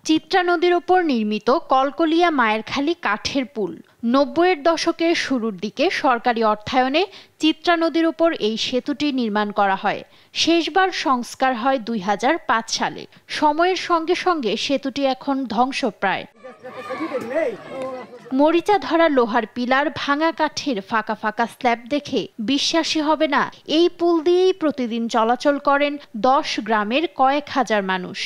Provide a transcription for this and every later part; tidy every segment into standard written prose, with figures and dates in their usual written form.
চিত্রা নদীর ওপর নির্মিত কলকলিয়া মায়েরখালী কাঠের পুল ৯০-এর দশকের শুরুর দিকে সরকারি অর্থায়নে চিত্রা নদীর ওপর এই সেতুটি নির্মাণ করা হয়। শেষবার সংস্কার হয় ২০০৫ সালে। সময়ের সঙ্গে সঙ্গে সেতুটি এখন ধ্বংসপ্রায়। মরিচা ধরা লোহার পিলার, ভাঙা কাঠের ফাঁকা ফাঁকা স্ল্যাব দেখে বিশ্বাসই হবে না এই পুল দিয়েই প্রতিদিন চলাচল করেন ১০ গ্রামের কয়েক হাজার মানুষ।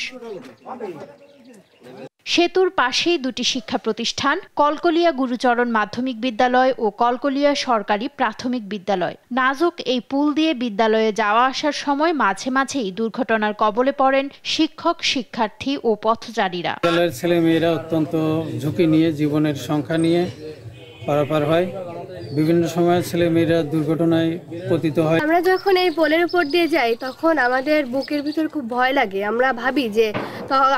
সেতুর পাশেই দুটি শিক্ষা প্রতিষ্ঠান, কলকলিয়া গুরুচরণ মাধ্যমিক বিদ্যালয় ও কলকলিয়া সরকারি প্রাথমিক বিদ্যালয়। নাজুক এই পুল দিয়ে বিদ্যালয়ে যাওয়া আসার সময় মাঝে মাঝেই দুর্ঘটনার কবলে পড়েন শিক্ষক, শিক্ষার্থী ও পথচারীরা। বিদ্যালয়ের ছেলেমেয়েরা অত্যন্ত ঝুঁকি নিয়ে, জীবনের সংখ্যা নিয়ে পারাপার হয়। বিভিন্ন সময় ছেলেমেয়েরা দুর্ঘটনায় পতিত হয়। আমরা যখন এই পোলের উপর দিয়ে যাই তখন আমাদের বুকের ভিতর খুব ভয় লাগে। আমরা ভাবি যে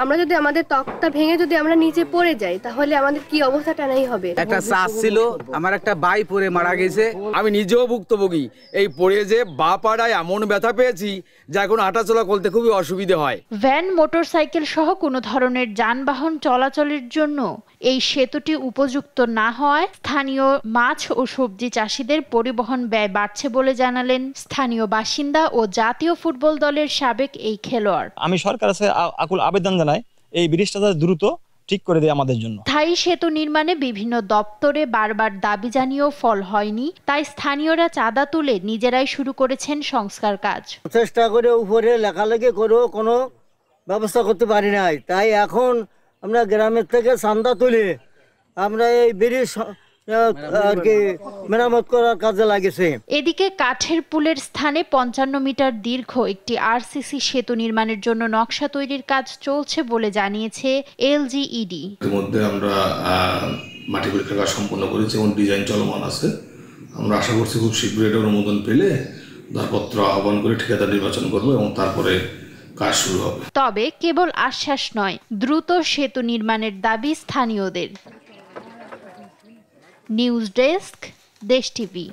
আমরা যদি আমাদের ত্বকটা ভেঙে যদি আমরা নিচে পড়ে যাই তাহলে আমাদের কি অবস্থাটা নাই হবে। একটা চাষ ছিল, আমার একটা ভাই পড়ে মারা গেছে। আমি নিজেও ভুক্তভোগী। এই পড়ে যে বা পাড়ায় এমন ব্যথা পেয়েছি যা এখন হাঁটাচলা করতে খুবই অসুবিধা হয়। ভ্যান, মোটরসাইকেল সহ কোনো ধরনের যানবাহন চলাচলের জন্য এই সেতুটি উপযুক্ত না হওয়ায় স্থানীয় মাছ ও সবজি চাষিদের পরিবহন ব্যয় বাড়ছে বলে জানালেন স্থানীয় বাসিন্দা ও জাতীয় ফুটবল দলের সাবেক এই খেলোয়াড়। আমি সরকারের কাছে আকুল আবেদন জানাই এই ব্রিজটা দ্রুত ঠিক করে দেয় আমাদের জন্য। স্থায়ী সেতু নির্মাণে বিভিন্ন দপ্তরে বারবার দাবি জানিয়েও ফল হয়নি, তাই স্থানীয়রা চাঁদা তুলে নিজেরাই শুরু করেছেন সংস্কার কাজ। চেষ্টা করে উপরে লেখালেখি করেও কোনো ব্যবস্থা করতে পারি নাই, তাই এখন আমরা গ্রামের থেকে চাঁদা তুলে আমরা এই ব্রিজ আর কি মেরামত করার কাজে লাগেছে। এদিকে কাঠের পুলের স্থানে ৫৫ মিটার দীর্ঘ একটি আরসিসি সেতু নির্মাণের জন্য নকশা তৈরির কাজ চলছে বলে জানিয়েছে এলজিইডি। ইতিমধ্যে আমরা মাটি পরীক্ষার কাজ সম্পন্ন করেছি এবং ডিজাইন চলমান আছে। আমরা আশা করছি খুব শীঘ্রই এটা অনুমোদন পেলে দরপত্র আহ্বান করে ঠিকাদার নির্বাচন করব এবং তারপরে কাজ শুরু হবে। তবে কেবল আশ্বাস নয়, দ্রুত সেতু নির্মাণের দাবি স্থানীয়দের। নিউজ ডেস্ক, দেশ টিভি।